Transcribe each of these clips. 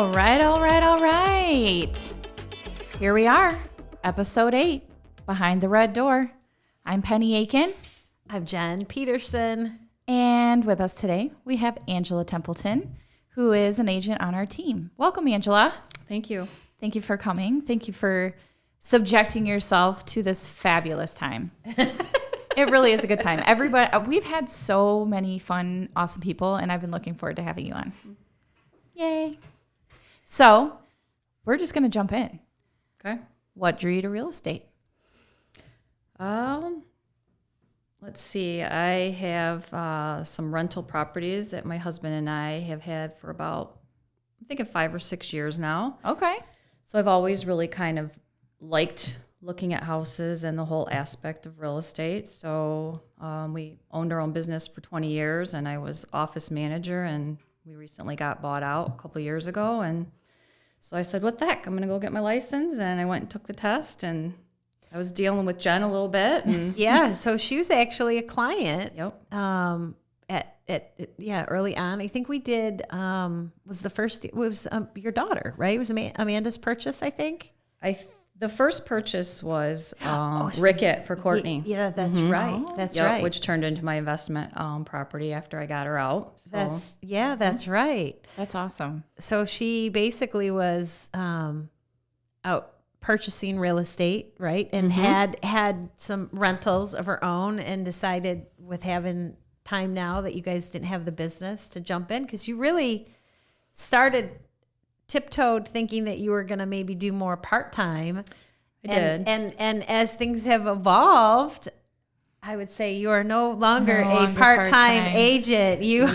All right. Here we are, episode 8, Behind the Red Door. I'm Penney Aiken. I'm Jen Petersen. And with us today, we have Angela Templeton, who is an agent on our team. Welcome, Angela. Thank you. Thank you for coming. Thank you for subjecting yourself to this fabulous time. It really is a good time. Everybody, we've had so many fun, awesome people, and I've been looking forward to having you on. Yay. So we're just going to jump in. Okay. What drew you to real estate? Let's see. I have some rental properties that my husband and I have had for about, I'm thinking 5 or 6 years now. Okay. So I've always really kind of liked looking at houses and the whole aspect of real estate. So we owned our own business for 20 years, and I was office manager, and we recently got bought out a couple years ago. And so I said, what the heck? I'm going to go get my license. And I went and took the test, and I was dealing with Jen a little bit. And Yeah, so she was actually a client. Yep. Early on. I think we did, was your daughter, right? It was Amanda's purchase, I think. The first purchase was Rickett for Courtney. Yeah, that's right. That's Yep, right. which turned into my investment property after I got her out. So. That's right. That's awesome. So she basically was out purchasing real estate, right? And had some rentals of her own, and decided with having time now that you guys didn't have the business to jump in, because you really started tiptoed thinking that you were going to maybe do more part-time. I did. And as things have evolved, I would say you are no longer a part-time agent. You're in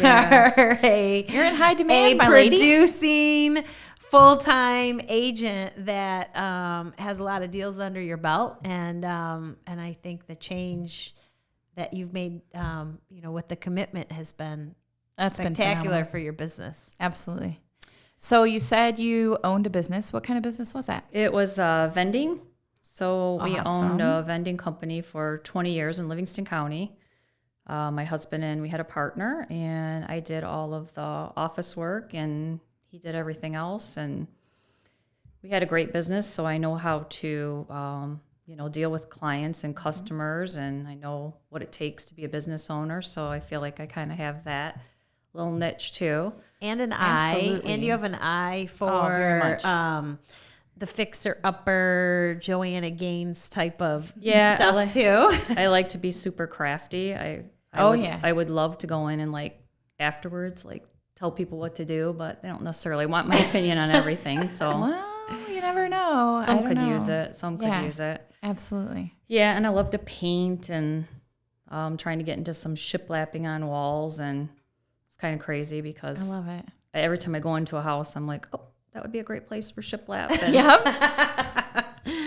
high demand, my lady. Producing full-time agent that has a lot of deals under your belt. And I think the change that you've made, with the commitment has been spectacular for your business. Absolutely. So you said you owned a business. What kind of business was that? It was Vending. So we Awesome. owned a vending company for 20 years in Livingston County. My husband and we had a partner, and I did all of the office work, and he did everything else. And we had a great business, so I know how to, deal with clients and customers, and I know what it takes to be a business owner. So I feel like I kind of have that little niche too. And an Absolutely. eye, and you have an eye very for much. the Fixerupper, Joanna Gaines type of Yeah, stuff too. I like to be super crafty. I would love to go in and afterwards tell people what to do, but they don't necessarily want my opinion on everything. So Well, you never know. some could use it. Some could use it. Absolutely. Yeah, and I love to paint, and trying to get into some shiplapping on walls, and it's kind of crazy because I love it. every time I go into a house, I'm like, oh, that would be a great place for shiplap. And Yep.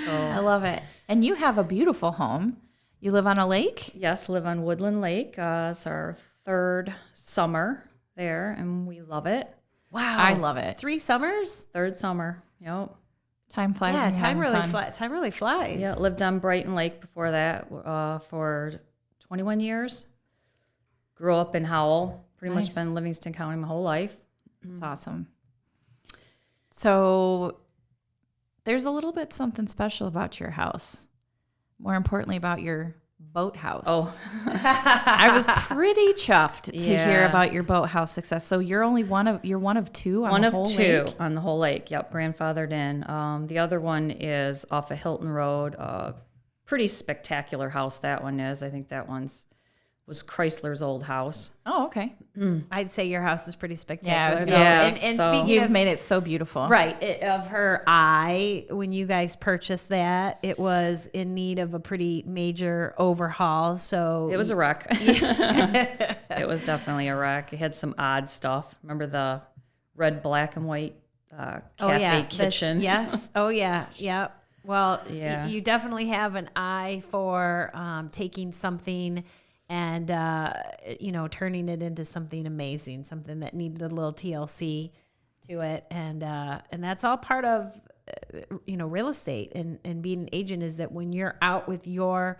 so, I love it. And you have a beautiful home. You live on a lake? yes, live on Woodland Lake. It's our 3rd summer there, and we love it. Wow, I love it. 3 summers. 3rd summer. Yep. Time flies. Yeah, when you're time having really fun. time really flies. Yeah, lived on Brighton Lake before that for 21 years. Grew up in Howell. Pretty Nice. much been in Livingston County my whole life. It's awesome. So there's a little bit something special about your house. More importantly, about your boathouse. Oh, I was pretty chuffed to hear Yeah. about your boathouse success. So you're one of two on one the of whole 2 lake? on the whole lake. Yep, grandfathered in. The other one is off of Hilton Road. Pretty spectacular house that one is. I think that was Chrysler's old house. Oh, okay. I'd say your house is pretty Yeah, I spectacular. was though. gonna say. And So- speaking You've of made it so beautiful. of her eye, when you guys purchased that, it was in need of a pretty major overhaul. So It was a wreck. It was definitely a wreck. It had some odd stuff. Remember the red, black, and white cafe kitchen? Yes. Oh yeah. Yep. Well, Yeah. you definitely have an eye for taking something and turning it into something amazing, something that needed a little TLC to it, and that's all part of real estate and being an agent, is that when you're out with your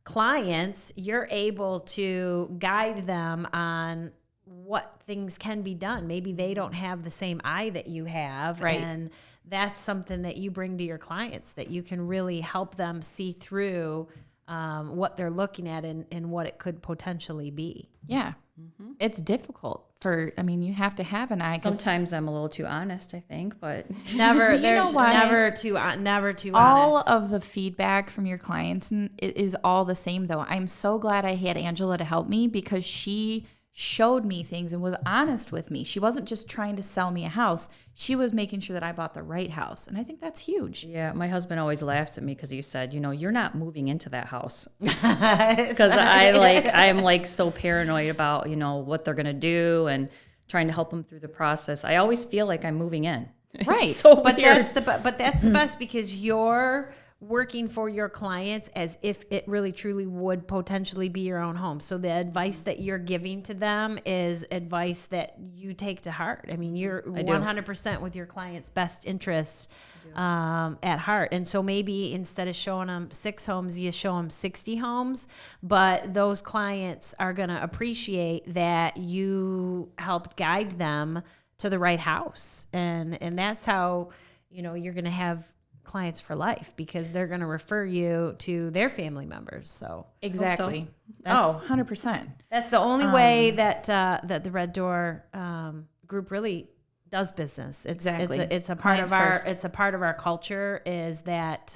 clients, you're able to guide them on what things can be done. Maybe they don't have the same eye that you have. Right. And that's something that you bring to your clients, that you can really help them see through what they're looking at and what it could potentially be. Yeah. It's difficult you have to have an eye. Sometimes I'm a little too honest, I think, but Never, You know there's what? never too all honest. of the feedback from your clients is all the same, though. I'm so glad I had Angela to help me, because she showed me things and was honest with me. She wasn't just trying to sell me a house. She was making sure that I bought the right house. And I think that's huge. yeah, my husband always laughs at me because he said, you're not moving into that house. Because I'm like so paranoid about, what they're going to do and trying to help them through the process. I always feel like I'm moving in. Right. It's so But weird. that's the best, because you're working for your clients as if it really truly would potentially be your own home. So the advice that you're giving to them is advice that you take to heart. I mean, you're 100% with your client's best interest at heart. And so maybe instead of showing them 6 homes, you show them 60 homes, but those clients are going to appreciate that you helped guide them to the right house. And that's how, you're going to have clients for life, because they're going to refer you to their family members. So Exactly. That's- 100%. that's the only way that that the Red Door group really does business. Exactly. It's a part Clients of our first. it's a part of our culture, is that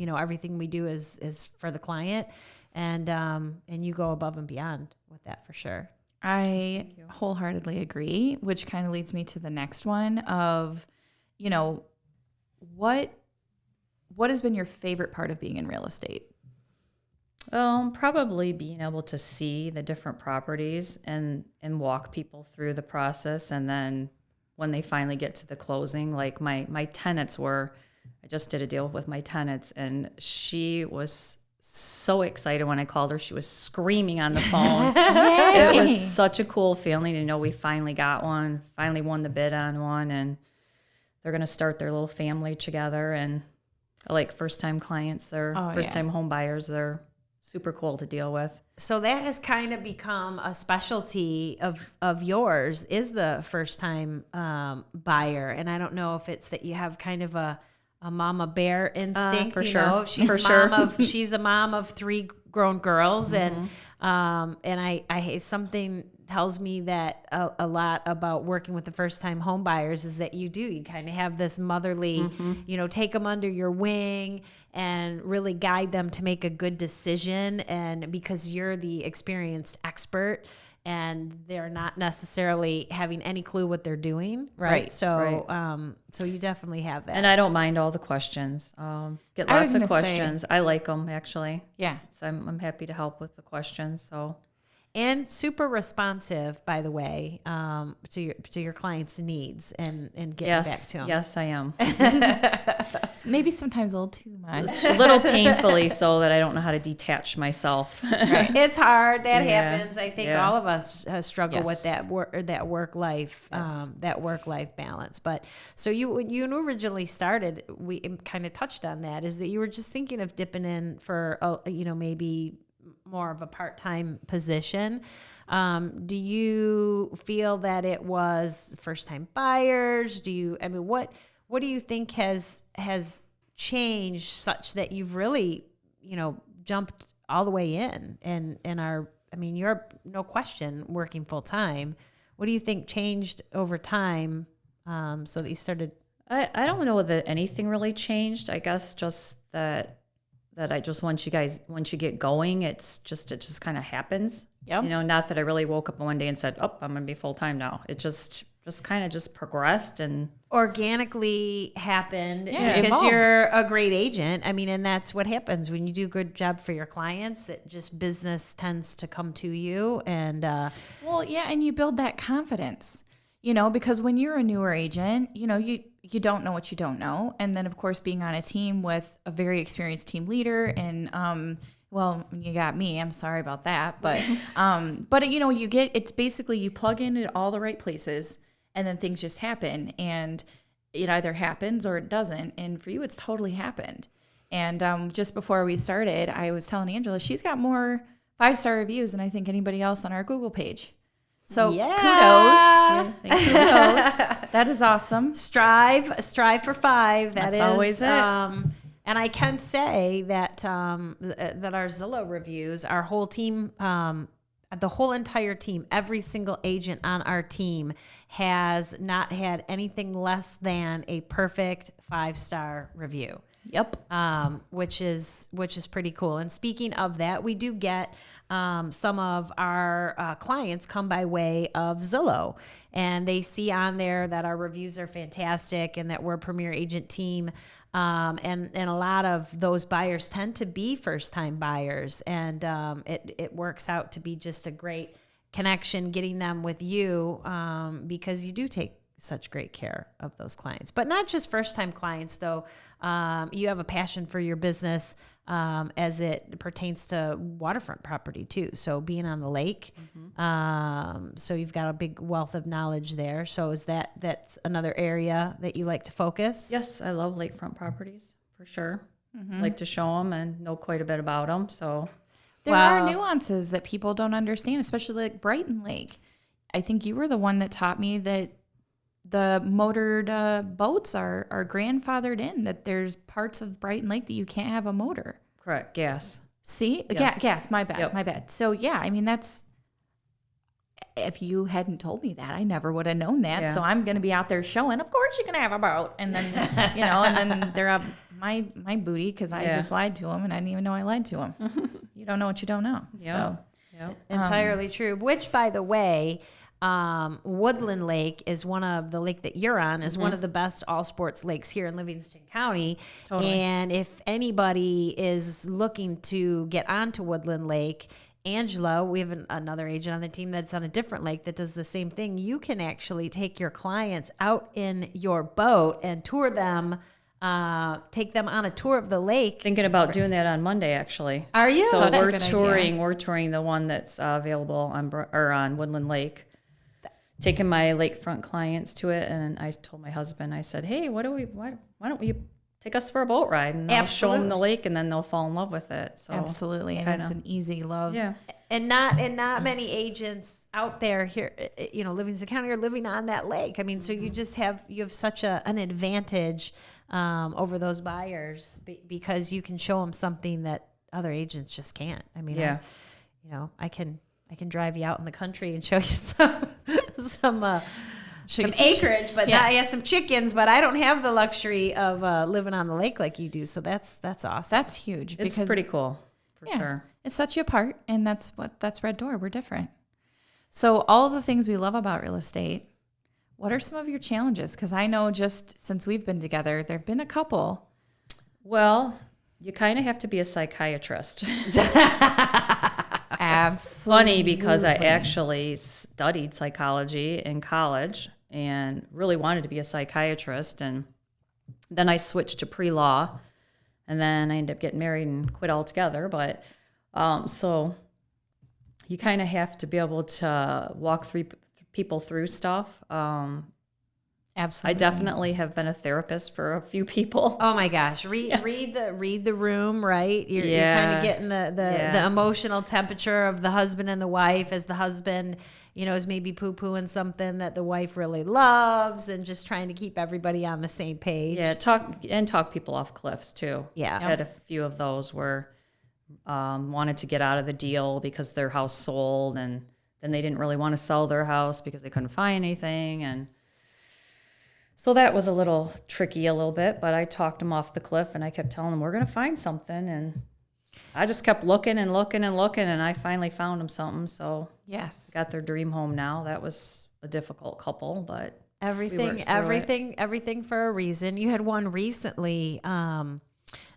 everything we do is for the client, and you go above and beyond with that, for sure. I wholeheartedly agree, which kind of leads me to the next one of, what has been your favorite part of being in real estate? Probably being able to see the different properties and walk people through the process. And then when they finally get to the closing, like my tenants I just did a deal with my tenants, and she was so excited when I called her. She was screaming on the phone. It was such a cool feeling to know we finally got one, finally won the bid on one, and they're going to start their little family together. And like first-time clients, they're first-time home buyers. They're super cool to deal with. So that has kind of become a specialty of yours, is the first-time buyer. And I don't know if it's that you have kind of a mama bear instinct. For sure. She's a mom of 3 grown girls, and something tells me that a lot about working with the first-time home buyers is that you kind of have this motherly, take them under your wing and really guide them to make a good decision. And because you're the experienced expert, and they're not necessarily having any clue what they're doing, right? So, so you definitely have that. And I don't mind all the questions. Get lots of questions. I like them, actually. Yeah. So I'm happy to help with the questions. So. And super responsive, by the way, to your clients' needs and getting back to them. Yes, I am. Maybe sometimes a little too much. A little painfully so, that I don't know how to detach myself. It's hard. That Yeah. happens. I think all of us struggle with Yes. that work life balance. But so when you originally started, we kind of touched on that, is that you were just thinking of dipping in for maybe more of a part-time position. Do you feel that it was first-time buyers? What do you think has changed such that you've really, jumped all the way in and you're no question working full-time. What do you think changed over time so that you started? I don't know that anything really changed. I guess just that I just once you get going, it just kind of happens. Yep. Not that I really woke up one day and said, "Oh, I'm going to be full time now." It just kind of just progressed and organically happened Yeah, because evolved. you're a great agent. And that's what happens when you do a good job for your clients, that just business tends to come to you. And Well, yeah, and you build that confidence, because when you're a newer agent, you don't know what you don't know. And then, of course, being on a team with a very experienced team leader and, well, you got me. I'm sorry about that. But, it's basically you plug in at all the right places and then things just happen. And it either happens or it doesn't. And for you, it's totally happened. And just before we started, I was telling Angela, she's got more 5-star reviews than I think anybody else on our Google page. So Yeah. kudos. That is awesome. Strive for 5. That's always it. And I can say that that our Zillow reviews, our whole team, the whole entire team, every single agent on our team has not had anything less than a perfect 5-star review. Yep. Which is pretty cool. And speaking of that, we do get some of our clients come by way of Zillow, and they see on there that our reviews are fantastic and that we're a premier agent team. And a lot of those buyers tend to be first-time buyers, and it works out to be just a great connection getting them with you because you do take such great care of those clients. But not just first-time clients, though. You have a passion for your business as it pertains to waterfront property, too. So being on the lake, so you've got a big wealth of knowledge there. So that's another area that you like to focus? Yes, I love lakefront properties, for sure. Like to show them and know quite a bit about them. So there are nuances that people don't understand, especially like Brighton Lake. I think you were the one that taught me that the motored boats are grandfathered in, that there's parts of Brighton Lake that you can't have a motor. Correct. Gas. See? Yes. Gas. My bad. Yep. My bad. So, yeah, I mean, that's, if you hadn't told me that, I never would have known that. Yeah. So I'm going to be out there showing, of course you can have a boat. And then, and then they're up my booty because I just lied to them and I didn't even know I lied to them. You don't know what you don't know. Yep. So. Yep. Entirely true. Which, by the way, Woodland Lake is one of the lake that you're on is one of the best all sports lakes here in Livingston County. Totally. And if anybody is looking to get onto Woodland Lake, Angela, we have another agent on the team that's on a different lake that does the same thing. You can actually take your clients out in your boat and tour them, take them on a tour of the lake. Thinking about doing that on Monday, actually. Are you? So Such a we're good touring. idea. We're touring the one that's available on Woodland Lake. Taking my lakefront clients to it, and I told my husband, I said, "Hey, why don't you take us for a boat ride and I'll show them the lake, and then they'll fall in love with it." So Absolutely. And it's an easy love. yeah, And not many agents out there here, Livingston County are living on that lake. I mean, so you have such an advantage over those buyers because you can show them something that other agents just can't. I mean, yeah. I can drive you out in the country and show you some acreage, but some chickens. But I don't have the luxury of living on the lake like you do. So that's awesome. That's huge. It's pretty cool for sure. It sets you apart, and that's Red Door. We're different. So all the things we love about real estate, what are some of your challenges? Because I know just since we've been together, there have been a couple. Well, you kind of have to be a psychiatrist. Absolutely. Funny because I actually studied psychology in college and really wanted to be a psychiatrist, and then I switched to pre-law, and then I ended up getting married and quit altogether. But so you kind of have to be able to walk people through stuff. Absolutely. I definitely have been a therapist for a few people. Oh my gosh! Read the room, right? You're kind of getting the emotional temperature of the husband and the wife as the husband, is maybe poo-pooing something that the wife really loves, and just trying to keep everybody on the same page. Yeah, talk people off cliffs too. Yeah. I had a few of those where wanted to get out of the deal because their house sold, and then they didn't really want to sell their house because they couldn't find anything, and so that was a little tricky a little bit, but I talked them off the cliff, and I kept telling them, we're going to find something. And I just kept looking and looking and looking, and I finally found them something. So yes, got their dream home now. That was a difficult couple, but everything for a reason. You had one recently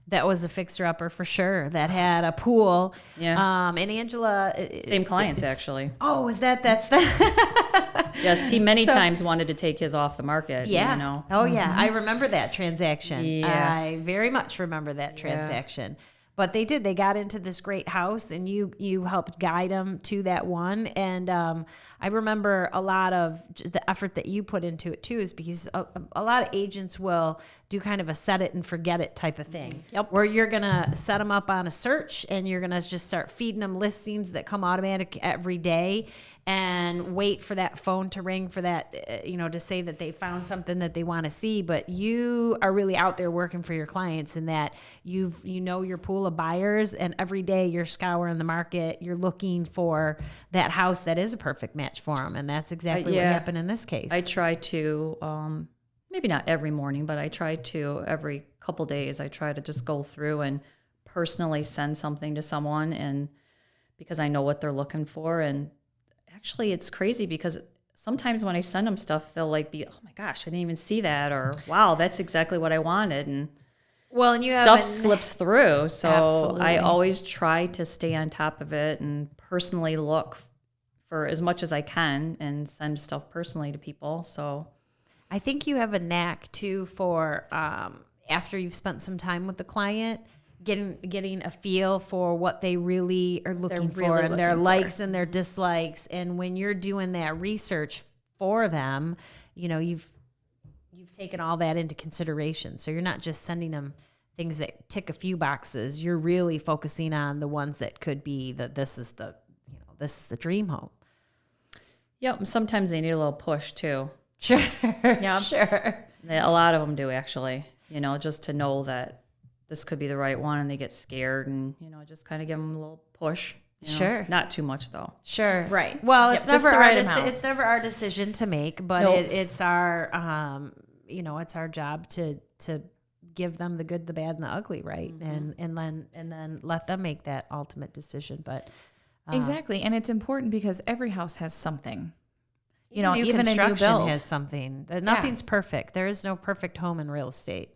that was a fixer-upper for sure that had a pool. Yeah. And Angela. Same clients, actually. Oh, that's the. Yes, he many times wanted to take his off the market. Yeah. Oh, yeah. I remember that transaction. Yeah. I very much remember that transaction. But they did. They got into this great house, and you helped guide them to that one. And I remember a lot of the effort that you put into it, too, is because a lot of agents will do kind of a set it and forget it type of thing. Yep. Where you're going to set them up on a search and you're going to just start feeding them listings that come automatic every day and wait for that phone to ring for that, to say that they found something that they want to see. But you are really out there working for your clients, and that you know your pool of buyers, and every day you're scouring the market. You're looking for that house that is a perfect match for them. And that's exactly what happened in this case. I try to, maybe not every morning, but I try to every couple days, I try to just go through and personally send something to someone, and because I know what they're looking for. And actually it's crazy because sometimes when I send them stuff, they'll be, oh my gosh, I didn't even see that, or wow, that's exactly what I wanted. And and stuff slips through. So Absolutely. I always try to stay on top of it and personally look for as much as I can and send stuff personally to people. So I think you have a knack too for after you've spent some time with the client, getting a feel for what they really are looking for, and their likes and their dislikes. And when you're doing that research for them, you've taken all that into consideration. So you're not just sending them things that tick a few boxes. You're really focusing on the ones that could be this is the dream home. yep. And sometimes they need a little push too. Sure. Yeah, Sure. A lot of them do actually, just to know that this could be the right one, and they get scared, and, just kind of give them a little push. Sure. Not too much though. Sure. Right. Well, Yep, it's just never the right our amount. it's never our decision to make, but Nope. it's our it's our job to give them the good, the bad, and the ugly, right? Mm-hmm. And then let them make that ultimate decision. But exactly. And it's important because every house has something. even even a new construction build has something. Nothing's perfect. There is no perfect home in real estate.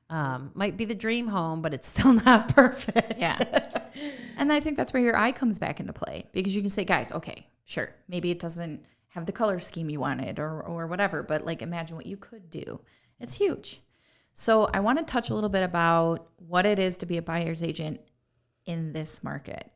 Might be the dream home, but it's still not perfect. Yeah. And I think that's where your eye comes back into play, because you can say, guys, okay, sure, maybe it doesn't have the color scheme you wanted or whatever, but imagine what you could do. It's huge. So I want to touch a little bit about what it is to be a buyer's agent in this market,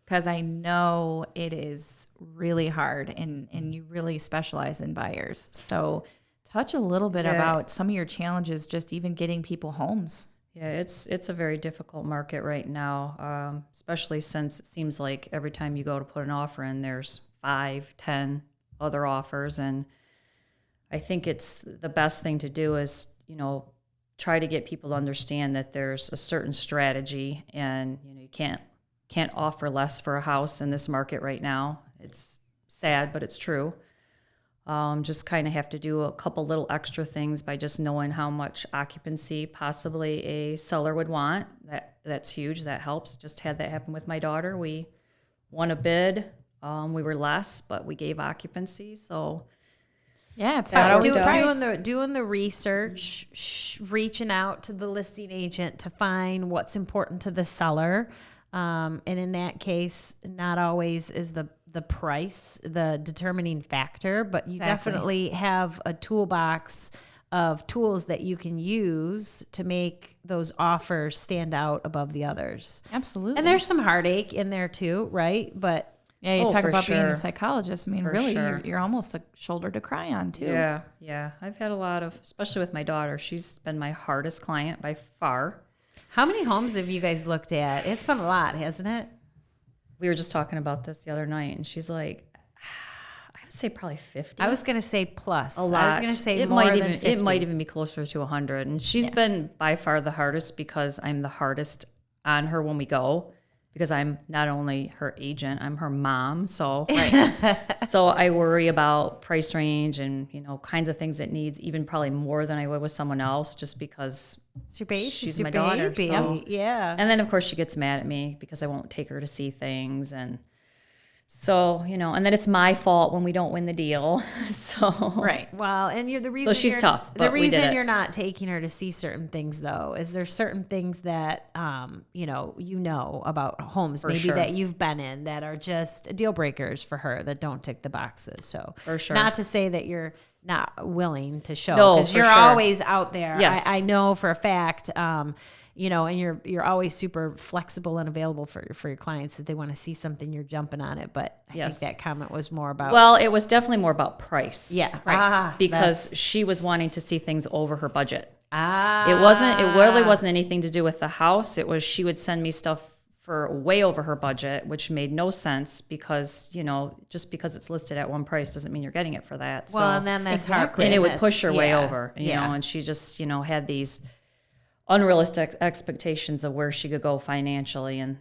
because I know it is really hard, and you really specialize in buyers. So touch a little bit about some of your challenges, just even getting people homes. Yeah, it's a very difficult market right now, especially since it seems like every time you go to put an offer in, there's 5, 10 other offers. And I think it's the best thing to do is, try to get people to understand that there's a certain strategy, and, you can't offer less for a house in this market right now. It's sad, but it's true. Just kind of have to do a couple little extra things by just knowing how much occupancy possibly a seller would want. That's huge. That helps. Just had that happen with my daughter. We won a bid. We were less, but we gave occupancy. So Yeah, it's not always price. Doing the research, reaching out to the listing agent to find what's important to the seller. And in that case, not always is the price the determining factor, but you definitely have a toolbox of tools that you can use to make those offers stand out above the others. Absolutely. And there's some heartache in there too, right? But yeah, you talk for about being sure. a psychologist. I mean, For really, sure. you're almost a shoulder to cry on too. Yeah. I've had a lot of, especially with my daughter. She's been my hardest client by far. how many homes have you guys looked at? It's been a lot, hasn't it? We were just talking about this the other night, and she's like, I would say probably 50. I was going to say plus. A lot. I was going to say it more might than even, 50. It might even be closer to 100. And she's been by far the hardest because I'm the hardest on her when we go, because I'm not only her agent, I'm her mom. So, so I worry about price range and, kinds of things it needs, even probably more than I would with someone else, just because It's your baby. she's your my daughter. baby. So. Yeah. And then, of course, she gets mad at me because I won't take her to see things. And so, and then it's my fault when we don't win the deal. So, Right. Well, and you're the reason. So she's you're- tough, The but we did reason it. you're not taking her to see certain things, though, is there's certain things that you know about homes, maybe sure. that you've been in that are just deal breakers for her that don't tick the boxes. So, For sure. not to say that you're not willing to show, No, because for you're sure. always out there. Yes. I know for a fact. And you're always super flexible and available for your clients. If they want to see something, you're jumping on it. But I Yes. think that comment was more about Well, it was definitely more about price. yeah, right. Because she was wanting to see things over her budget. It really wasn't anything to do with the house. It was she would send me stuff for way over her budget, which made no sense because, just because it's listed at one price doesn't mean you're getting it for that. Well, and then that's exactly. And it would push her way over, and she just, had these unrealistic expectations of where she could go financially. And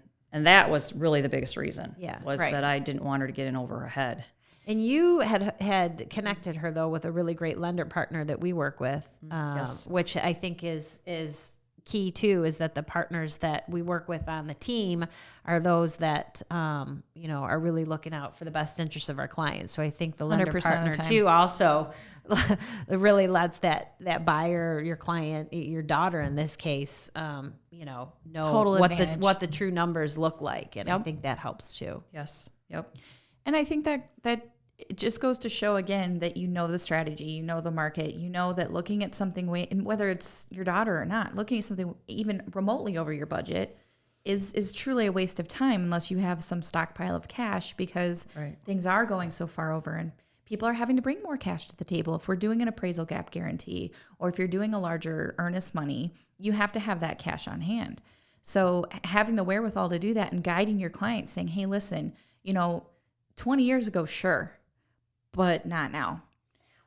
that was really the biggest reason that I didn't want her to get in over her head. And you had connected her, though, with a really great lender partner that we work with, which I think is key, too, is that the partners that we work with on the team are those that, are really looking out for the best interest of our clients. So I think the lender partner, too, also really lets that buyer, your client, your daughter in this case, know what the true numbers look like. And I think that helps, too. Yes. Yep. And I think that it just goes to show again that the strategy, the market, that looking at something, and whether it's your daughter or not, looking at something even remotely over your budget is truly a waste of time unless you have some stockpile of cash because things are going so far over and people are having to bring more cash to the table. If we're doing an appraisal gap guarantee or if you're doing a larger earnest money, you have to have that cash on hand. So having the wherewithal to do that and guiding your client saying, hey, listen, 20 years ago, sure, but not now.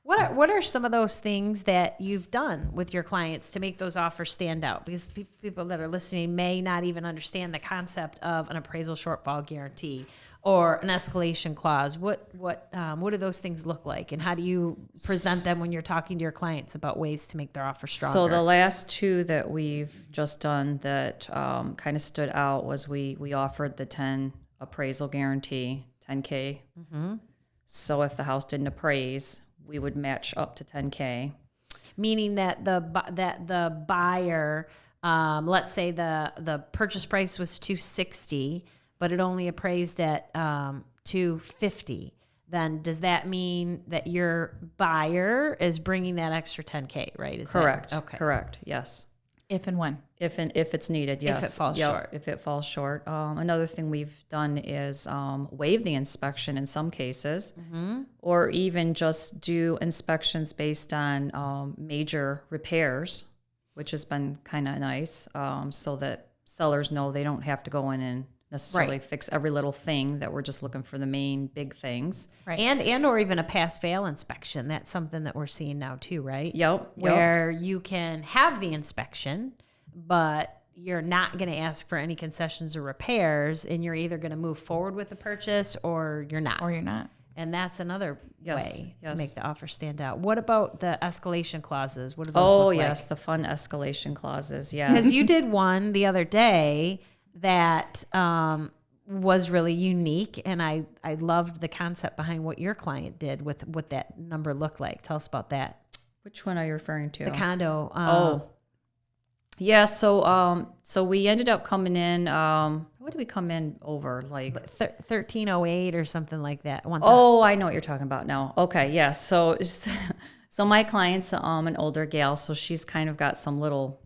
What are some of those things that you've done with your clients to make those offers stand out? Because people that are listening may not even understand the concept of an appraisal shortfall guarantee or an escalation clause. What do those things look like, and how do you present them when you're talking to your clients about ways to make their offer stronger? So the last two that we've just done that kind of stood out was we offered the 10 appraisal guarantee, 10K. Mm-hmm. So if the house didn't appraise, we would match up to 10K. Meaning that the buyer, let's say the purchase price was $260, but it only appraised at $250. Then does that mean that your buyer is bringing that extra 10K, right? Correct. Okay. Correct. Yes. If and when. If it's needed, yes. If it falls short. If it falls short. Another thing we've done is waive the inspection in some cases, or even just do inspections based on major repairs, which has been kind of nice, so that sellers know they don't have to go in and necessarily fix every little thing, that we're just looking for the main big things. Right. And or even a pass-fail inspection. That's something that we're seeing now too, right? Yep. Where you can have the inspection, but you're not going to ask for any concessions or repairs, and you're either going to move forward with the purchase or you're not. And that's another way to make the offer stand out. What about the escalation clauses? What do those look like? Yes, the fun escalation clauses, yeah. Because you did one the other day that was really unique, and I loved the concept behind what your client did with what that number looked like. Tell us about that. Which one are you referring to? The condo. Yeah, so we ended up coming in, what did we come in over? Like 1308 or something like that. I know what you're talking about now. Okay, yeah. So my client's an older gal, so she's kind of got some little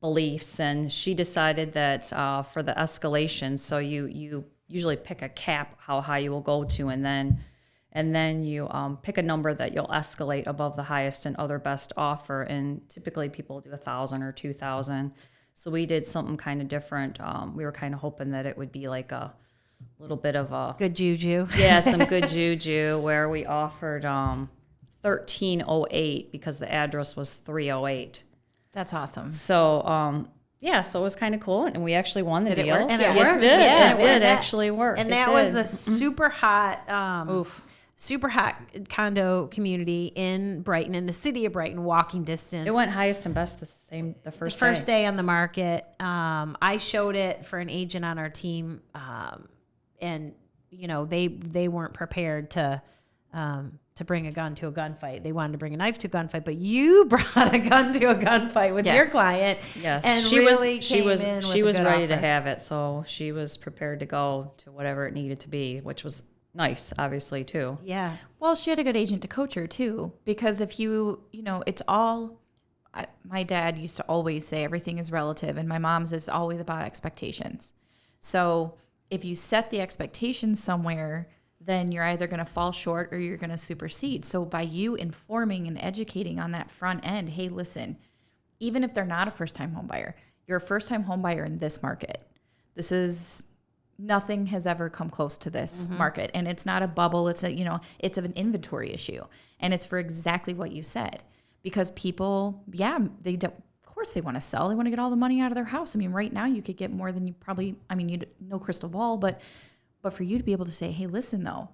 beliefs, and she decided that for the escalation, so you usually pick a cap how high you will go to, and then you pick a number that you'll escalate above the highest and other best offer, and typically people do 1,000 or 2,000. So we did something kind of different. We were kind of hoping that it would be like a little bit of a good juju. Yeah, some good juju, where we offered 1308 because the address was 308. That's awesome. So, so it was kind of cool, and we actually won the deal. It work? And it worked. It did. Yeah, it did actually work. And that was a super hot, condo community in Brighton, in the city of Brighton, walking distance. It went highest and best the first day on the market. I showed it for an agent on our team, and they weren't prepared to bring a gun to a gunfight. They wanted to bring a knife to a gunfight, but you brought a gun to a gunfight with your client. Yes, and she was ready to have it, so she was prepared to go to whatever it needed to be, which was nice, obviously, too. Yeah. Well, she had a good agent to coach her too, because if it's all. My dad used to always say everything is relative, and my mom's is always about expectations. So if you set the expectations somewhere, then you're either going to fall short or you're going to supersede. So by you informing and educating on that front end, hey, listen, even if they're not a first-time home buyer, you're a first-time home buyer in this market. This is, nothing has ever come close to this market. And it's not a bubble. It's it's an inventory issue. And it's for exactly what you said. Because people, they don't, of course they want to sell. They want to get all the money out of their house. I mean, right now you could get more than you probably, you no crystal ball, but for you to be able to say, hey, listen though,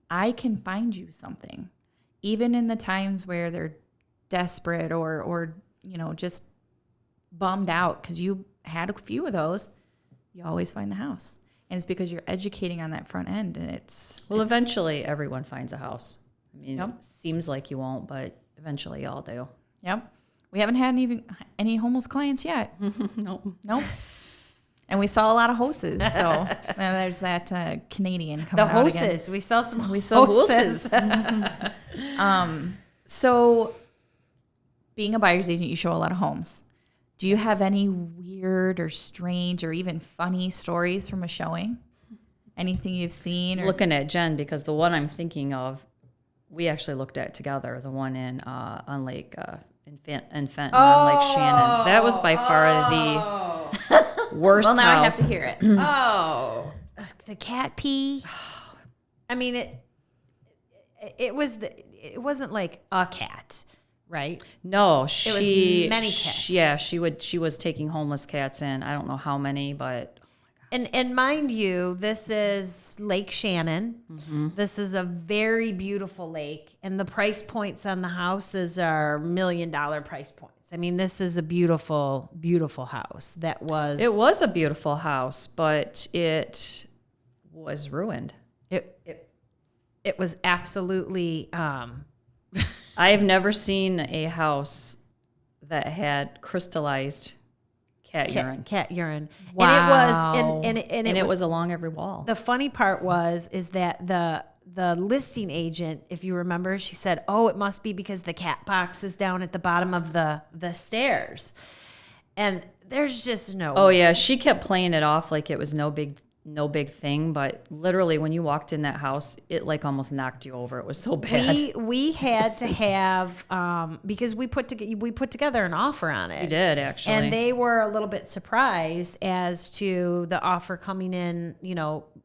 I can find you something. Even in the times where they're desperate or just bummed out because you had a few of those, you always find the house. And it's because you're educating on that front end. And eventually everyone finds a house. It seems like you won't, but eventually y'all do. Yep. We haven't had any homeless clients yet. Nope. And we saw a lot of hoses. So there's that Canadian coming out again. Hoses. We sell some We sell hoses. So being a buyer's agent, you show a lot of homes. Do you have any weird or strange or even funny stories from a showing? Anything you've seen? Looking at Jen, because the one I'm thinking of, we actually looked at together, the one on Lake in Fenton on Lake Shannon. That was by far the worst house. Well, now I have to hear it. The cat pee. I mean, it wasn't like a cat. Right? No, it was many cats. She was taking homeless cats in. I don't know how many, but and mind you, this is Lake Shannon. Mm-hmm. This is a very beautiful lake, and the price points on the houses are $1 million price points. I mean, this is a beautiful, beautiful house. It was a beautiful house, but it was ruined. It was absolutely. I have never seen a house that had crystallized cat urine. Cat urine. Wow. And it was along every wall. The funny part is that the listing agent, if you remember, she said, "Oh, it must be because the cat box is down at the bottom of the stairs." And there's just no. Oh yeah, she kept playing it off like it was no big thing, but literally when you walked in that house, it like almost knocked you over. It was so bad. We had to have because we put together an offer on it. We did, actually. And they were a little bit surprised as to the offer coming in,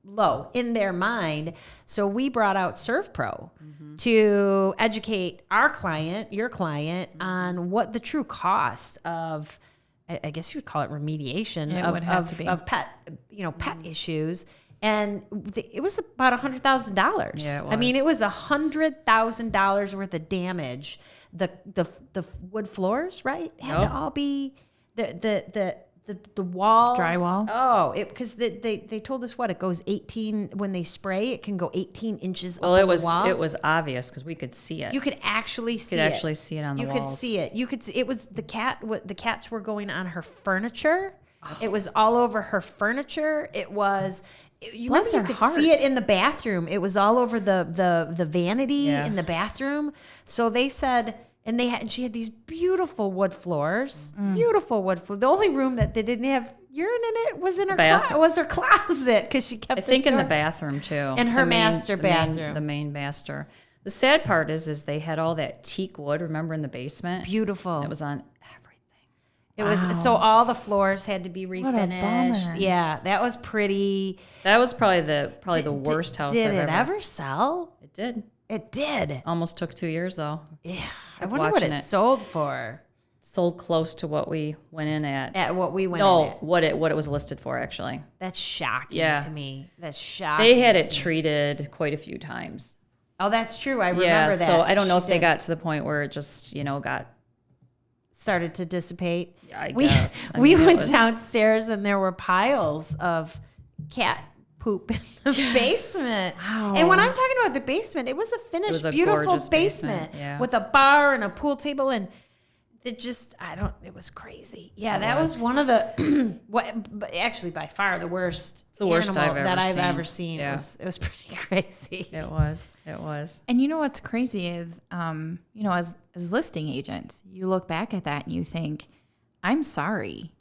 low in their mind. So we brought out ServPro to educate your client on what the true cost of, I guess you would call it remediation of pet issues. And it was about $100,000. Yeah, it was. I mean, it was $100,000 worth of damage. The wood floors, right, had to all be the walls, drywall. Oh, because they told us it goes 18 when they spray. It can go 18 inches. Well, up it was the wall. it was obvious because we could see it. You could actually see it. On the walls. You could see it. You could see it was the cat. The cats were going on her furniture. It was all over her furniture. It was. You Bless remember her you could heart. see it in the bathroom. It was all over the vanity in the bathroom. So they said, and she had these beautiful wood floors. Beautiful wood floor. The only room that they didn't have urine in it was in her closet because she kept. I think in the bathroom too. In her master bathroom. The main master. The sad part is they had all that teak wood. Remember in the basement? Beautiful. It was on. It was so all the floors had to be refinished. What a bummer. Yeah, that was pretty. That was probably the worst house. Did it ever sell? It did. It did. Almost took 2 years though. Yeah, I wonder what it sold for. Sold close to what we went in at. At what we went in at. what it was listed for actually. That's shocking to me. That's shocking. They had it treated quite a few times. Oh, that's true. I remember that. So I don't know if they got to the point where it just got started to dissipate. Yeah, I guess. We went downstairs and there were piles of cat poop in the basement. Wow. And when I'm talking about the basement, it was a finished, beautiful basement with a bar and a pool table, and it was crazy. Yeah, that was one of the actually by far the worst. It's the worst animal I've ever seen. Yeah. It was pretty crazy. It was. And you know what's crazy is, as listing agents, you look back at that and you think, I'm sorry,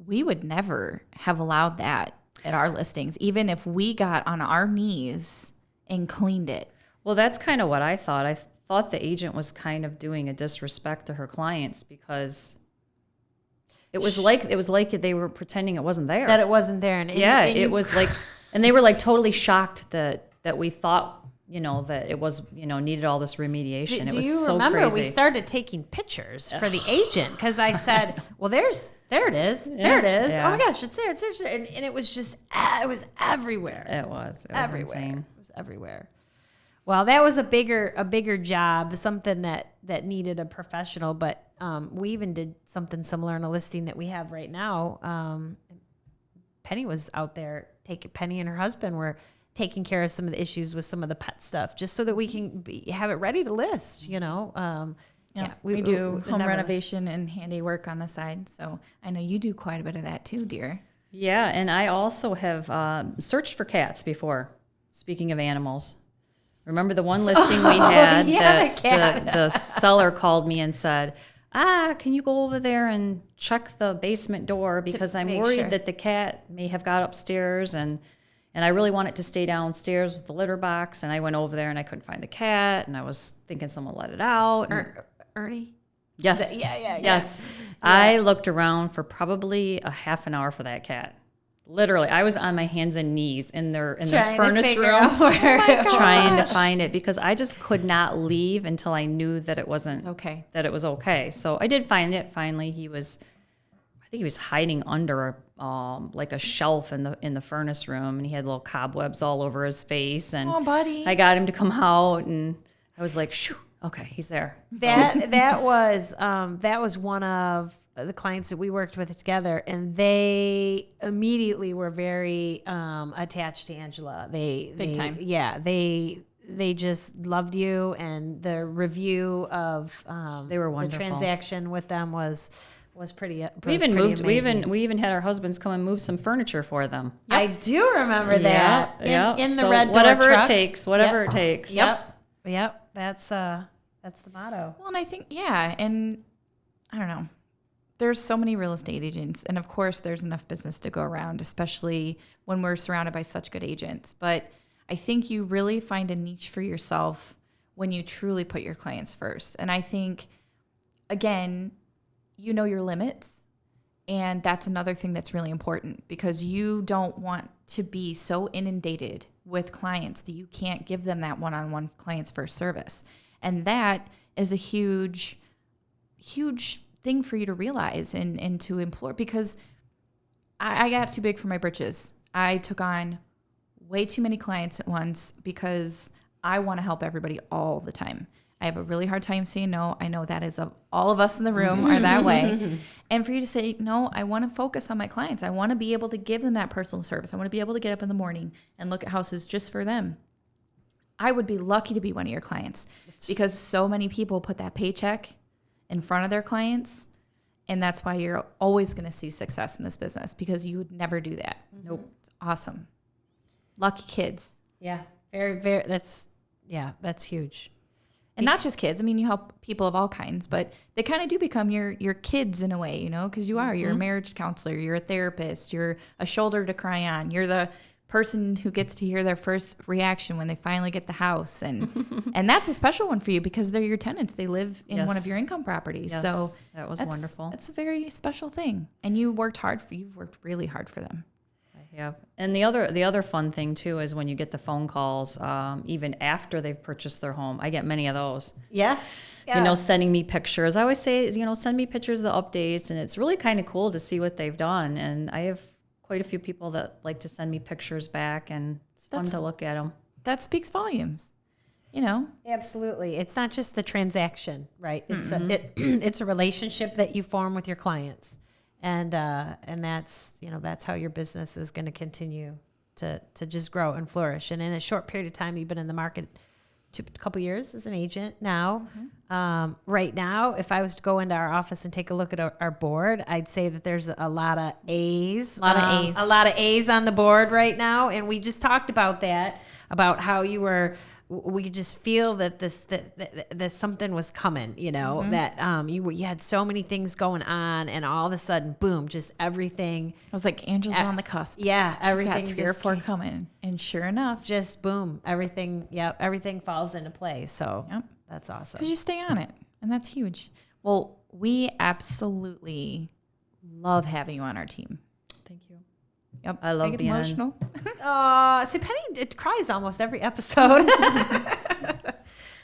we would never have allowed that at our listings, even if we got on our knees and cleaned it. Well, that's kind of what I thought. I thought the agent was kind of doing a disrespect to her clients because It was like they were pretending it wasn't there. That it wasn't there. And it was like, and they were like totally shocked that we thought, that it was, needed all this remediation. Do it was you so remember crazy. we started taking pictures for the agent because I said, well, there it is. There it is. Yeah. Oh my gosh, it's there. And it was just, it was everywhere. It was everywhere. insane. It was everywhere. Well, that was a bigger job, something that needed a professional, but we even did something similar in a listing that we have right now. Penny was out there Penny and her husband were taking care of some of the issues with some of the pet stuff, just so that we can have it ready to list, we do home renovation and handiwork on the side. So I know you do quite a bit of that too, dear. Yeah, and I also have searched for cats before. Speaking of animals, remember the one listing we had that the seller called me and said, can you go over there and check the basement door because I'm worried that the cat may have got upstairs and I really want it to stay downstairs with the litter box. And I went over there and I couldn't find the cat and I was thinking someone let it out. Ernie? Yes. Yeah. Yes. Yeah. I looked around for probably a half an hour for that cat. Literally, I was on my hands and knees in their furnace room trying to find it because I just could not leave until I knew that it wasn't okay. That it was okay. So I did find it. Finally, I think he was hiding under like a shelf in the furnace room, and he had little cobwebs all over his face. And buddy, I got him to come out, and I was like, "Shoo, okay, he's there." So. That was one of the clients that we worked with together, and they immediately were very attached to Angela. Big time. Yeah, they just loved you, and the review of they were wonderful. The transaction with them was pretty. We even had our husbands come and move some furniture for them. Yep. I do remember that in the so red door whatever truck. it takes, whatever it takes. Yep. That's the motto. Well, and I think and I don't know. There's so many real estate agents, and of course there's enough business to go around, especially when we're surrounded by such good agents. But I think you really find a niche for yourself when you truly put your clients first. And I think, again, you know your limits, and that's another thing that's really important because you don't want to be so inundated with clients that you can't give them that one-on-one clients first service. And that is a huge thing for you to realize and to implore, because I got too big for my britches. I took on way too many clients at once because I want to help everybody all the time. I have a really hard time saying no. I know that is all of us in the room are that way. And for you to say, no, I want to focus on my clients. I want to be able to give them that personal service. I want to be able to get up in the morning and look at houses just for them. I would be lucky to be one of your clients because so many people put that paycheck in front of their clients. And that's why you're always going to see success in this business, because you would never do that. Nope. It's awesome. Lucky kids. Yeah. Very, very, that's huge. And not just kids. I mean, you help people of all kinds, but they kind of do become your kids in a way, because you are. You're a marriage counselor. You're a therapist. You're a shoulder to cry on. You're the person who gets to hear their first reaction when they finally get the house. And and that's a special one for you because they're your tenants. They live in one of your income properties. Yes, so that was wonderful. That's a very special thing. And you've worked really hard for them. Yeah. And the other fun thing too is when you get the phone calls, even after they've purchased their home. I get many of those. Yeah. Sending me pictures. I always say, send me pictures of the updates, and it's really kind of cool to see what they've done. And I have quite a few people that like to send me pictures back, and it's fun to look at them. That speaks volumes. Absolutely. It's not just the transaction, right? It's it's a relationship that you form with your clients. And that's how your business is going to continue to just grow and flourish. And in a short period of time, you've been in the market a couple years as an agent now. Right now, if I was to go into our office and take a look at our board, I'd say that there's a lot of A's. A lot of A's on the board right now. And we just talked about that, about how we could just feel that that something was coming, that you had so many things going on, and all of a sudden, boom, just everything. I was like, Angela's on the cusp. Yeah, everything. Got 3 or 4 coming, and sure enough, just boom, everything. Yeah, everything falls into place. So that's awesome. Because you stay on it, and that's huge. Well, we absolutely love having you on our team. Thank you. Yep. I love get being emotional. See, Penny cries almost every episode.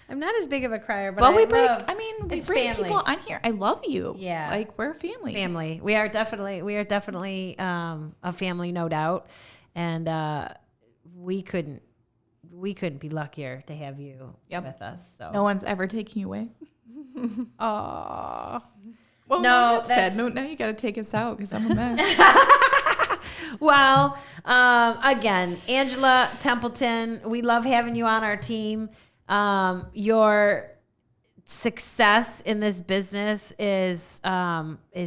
I'm not as big of a crier, but we love, bring it's family. people on here. I love you. Yeah. Like we're a family. Family. We are definitely a family, no doubt. And we couldn't be luckier to have you with us. So No one's ever taking you away. Aww. Well, No, that's sad. No, now you got to take us out because I'm a mess. Well, again, Angela Templeton, we love having you on our team. Your success in this business is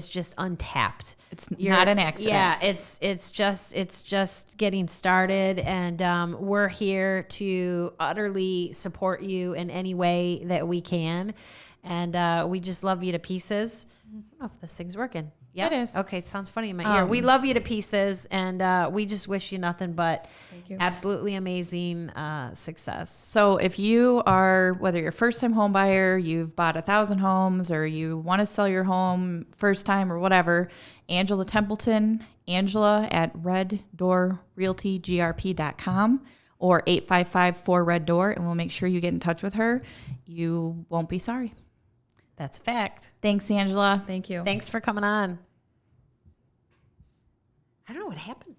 just untapped. It's not an accident. Yeah, it's just getting started, and we're here to utterly support you in any way that we can, and we just love you to pieces. I don't know if this thing's working. Yeah, it is. Okay, it sounds funny in my ear. We love you to pieces, and we just wish you nothing but absolutely amazing success. So if you are, whether you're a first-time home buyer, you've bought 1,000 homes, or you want to sell your home first time or whatever, Angela Templeton, Angela at reddoorrealtygrp.com or 855-4-RED-DOOR, and we'll make sure you get in touch with her. You won't be sorry. That's a fact. Thanks, Angela. Thank you. Thanks for coming on. I don't know what happened.